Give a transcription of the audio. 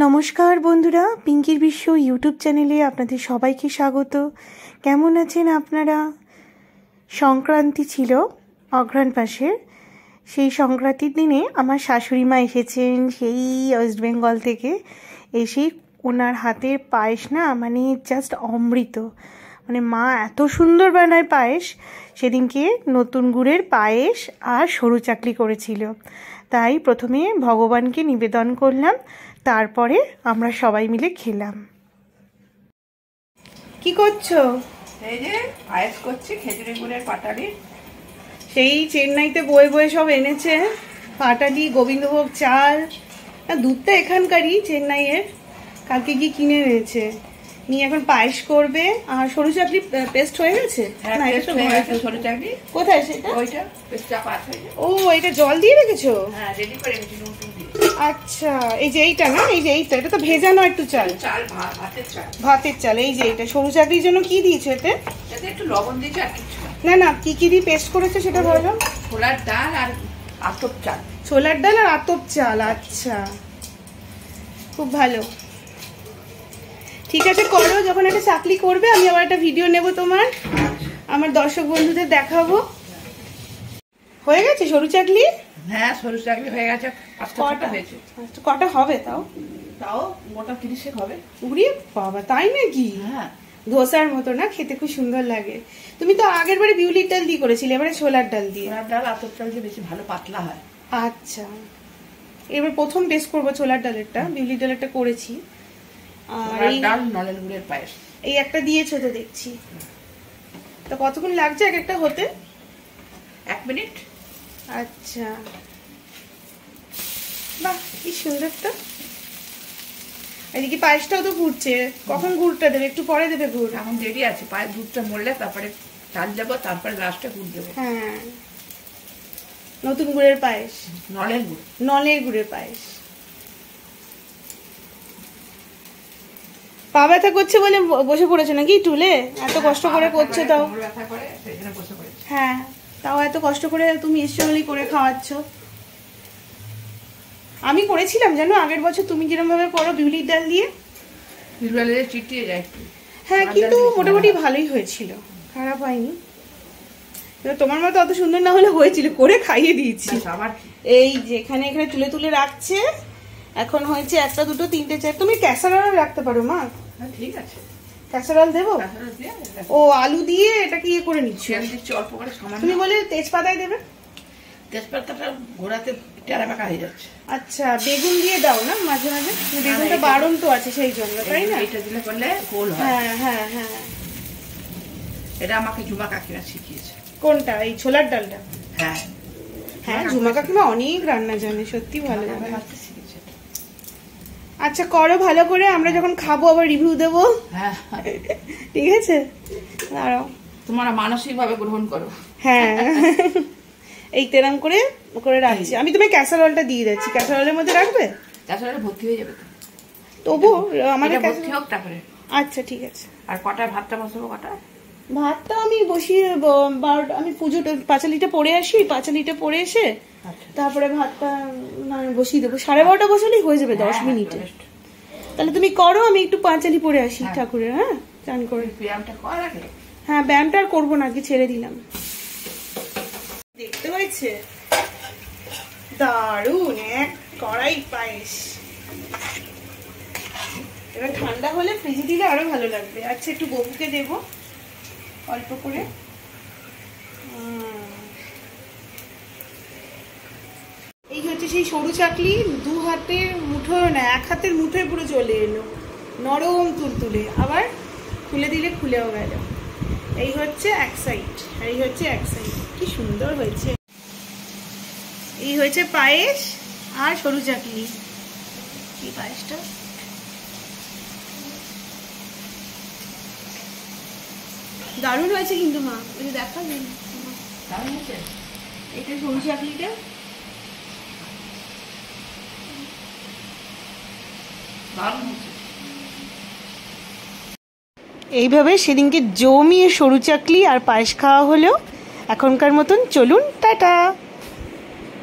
নমস্কার বন্ধুরা, পিঙ্কির বিশ্ব ইউটিউব চ্যানেলে আপনাদের সবাইকে স্বাগত। কেমন আছেন আপনারা? সংক্রান্তি ছিল অঘ্রাণ মাসের। সেই সংক্রান্তির দিনে আমার শাশুড়ি মা এসেছেন সেই ওয়েস্ট বেঙ্গল থেকে। এসে ওনার হাতের পায়েস না মানে জাস্ট অমৃত। মানে মা এত সুন্দর বানায় পায়েস। সেদিনকে নতুন গুড়ের পায়েস আর সরু চাকলি করেছিল। তাই প্রথমে ভগবানকে নিবেদন করলাম, তারপরে আমরা সবাই মিলে খেলাম। কি করছো? এই যে পায়েস করছি, খেজুরি গুড়ের পাটালি। সেই চেন্নাইতে বয়ে বয়ে সব এনেছে পাটালি, গোবিন্দভোগ চাল। দুধটা এখানকারই, চেন্নাইয়ের। কালকে গিয়ে কিনে এনেছে, নিয়ে এখন পায়েস করবে। আর সরু চাকলি পেস্ট হয়ে গেছে। সরু চাকলি কোথায় সেটা? ওইটা পেস্ট চাপা আছে। ও, এটা জল দিয়ে রেখেছো? হ্যাঁ, রেডি করে রেখেছি নুন দিয়ে। আচ্ছা, এই যে এইটা না, এই যে এইটা, এটা তো ভেজানো একটু চাল। চাল ভাতের চাল। ভাতের চাল। এই যে এটা সরু চাকলির জন্য কি দিয়েছো এতে? এতে একটু লবণ দিয়েছি আর কিছু না না, কি কি দিয়ে পেস্ট করেছে সেটা বলো। ছোলার ডাল আর আতপ চাল। ছোলার ডাল আর আতপ চাল। আচ্ছা, খুব ভালো। ঠিক আছে, করো। যখন একটা চাকলি করবে আমি আবার একটা ভিডিও নেব তোমার, আমার দর্শক বন্ধুদের দেখাবো। হয়ে গেছে সরু চাকলি? হ্যাঁ, সরু চাকলি হয়ে গেছে। কটা হয়েছে? কটা হবে তাও? তাও মোটা 30 হবে। উড়িয়ে বাবা, তাই নাকি? হ্যাঁ, ধোসার মতো না, খেতে খুব সুন্দর লাগে। তুমি তো আগের বারে বিউলির ডাল দিয়ে করেছিলে, এবারে ছোলার ডাল দিয়ে। ছোলার ডাল আতপ চাল দিয়ে বেশি ভালো পাতলা হয়। আচ্ছা, এবার প্রথম টেস্ট করবো ছোলার ডালেরটা। বিউলির ডালেরটা করেছি। আর এই ডাল নলেন গুড়ের পায়েস এই একটা দিয়েছো তো দেখছি। তো কতক্ষণ লাগছে এক একটা হতে? 1 মিনিট। আচ্ছা, বাহ, কি সুন্দর তো। এদিকে পায়েসটাও তো ফুটছে। কখন গুড়টা দেবে? একটু পরে দেবে গুড়? এখন দেরি আছে, পায়েস দুধটা মরলে তারপরে চাল দেবো, তারপরে লাস্টে গুড় দেবো। হ্যাঁ, নতুন গুড়ের পায়েস, নলেন গুড়, নলের গুড়ের পায়েস। পা ব্যথা করছে বলে বসে পড়েছো নাকি টুলে? এত কষ্ট করে করছো তাও। হ্যাঁ, তাও এত কষ্ট করে তুমি এসে হলেই করে খাওয়াচ্ছ। আমি করেছিলাম জানো আগের বছর, তুমি যেরকম ভাবে করো বিউলির ডাল দিয়ে। বিউলির ডাল চিটিয়ে যায় একটু। হ্যাঁ, কিন্তু মোটামুটি ভালোই হয়েছিল, খারাপ হয়নি। তোমার মতো অত সুন্দর না হলে হয়েছিল, করে খাইয়ে দিয়েছি। এই যেখানে এখানে তুলে তুলে রাখছে। এখন হয়েছে 1, 2, 3, 4। তুমি ক্যাসারোল রাখতে পারো মা। ঠিক আছে, ক্যাসারোল দেবো। ও, আলু দিয়ে এটাকে ইয়ে করে নিচ্ছি। অল্প করে সামান্য। তুমি বলে তেজপাতায় দেবে। তেজপাতাটা ঘোরাতে টেরা বাঁকা হয়ে যাচ্ছে। আচ্ছা, বেগুন দিয়ে দাও না মাঝে মাঝে? বেগুনটা বারণ তো আছে সেই জন্য, তাই না? এটা দিলে করলে গোল হয়। হ্যাঁ হ্যাঁ হ্যাঁ, এটা আমাকে ঝুমা কাকিমা শিখিয়েছে। কোনটা? এই ছোলার ডালটা? হ্যাঁ হ্যাঁ, ঝুমা কাকিমা অনেক রান্না জানে, সত্যি ভালো জানে। শিখেছে। আচ্ছা, করো ভালো করে, আমরা যখন খাবো আবার রিভিউ দেবো। হ্যাঁ, ঠিক আছে, দাঁড়াও। তোমরা মানসিক ভাবে গ্রহণ করো। হ্যাঁ, এই তেরাম করে করে রাখছি আমি। তুমি ক্যাসারোলটা দিয়ে দিচ্ছি। ক্যাসারোলের মধ্যে রাখবে? ক্যাসারোলে ভর্তি হয়ে যাবে তবু আমাদের ভর্তি হোক তারপরে। আচ্ছা, ঠিক আছে। আর কটায় ভাতটা বসাবো? ভাতটা আমি বসিয়ে আমি পুজোটা পাঁচালিটা পড়ে আসি, পাঁচালিটা পড়ে এসে তারপরে ভাতটা বসিয়ে দেবো। 12:30 বসালেই হয়ে যাবে 10 মিনিটে। তাহলে তুমি করো, আমি একটু পাঁচালি পড়ে আসি ঠাকুরের। হ্যাঁ, চান করে। ব্যায়ামটা করা লাগে। হ্যাঁ, ব্যায়ামটা আর করবো না, আগে ছেড়ে দিলাম। দেখতে হয়েছে দারুন এক কড়াই পায়েস। এবার ঠান্ডা হলে ফ্রিজে দিলে আরো ভালো লাগবে। আচ্ছা, একটু বপুকে দেবো অল্প করে। এই হচ্ছে সেই সরু চাকলি। 2 হাতের মুঠোয় না, 1 হাতের মুঠোয় পুরো চলে এলো, নরম তুলতুলে। আবার খুলে দিলে খুলেও গেল। এই হচ্ছে এক সাইড আর এই হচ্ছে এক সাইড। কি সুন্দর হয়েছে। এই হয়েছে পায়েস আর সরু চাকলি। এই পায়েসটা দারুণ হয়েছে কিন্তু মা। ওই যে দেখা এটা সরু চাকলিটা এইভাবে সেদিনকে জমিয়ে সরু চাকলি আর পায়েস খাওয়া হলো। এখনকার মতন চলুন, টাটা।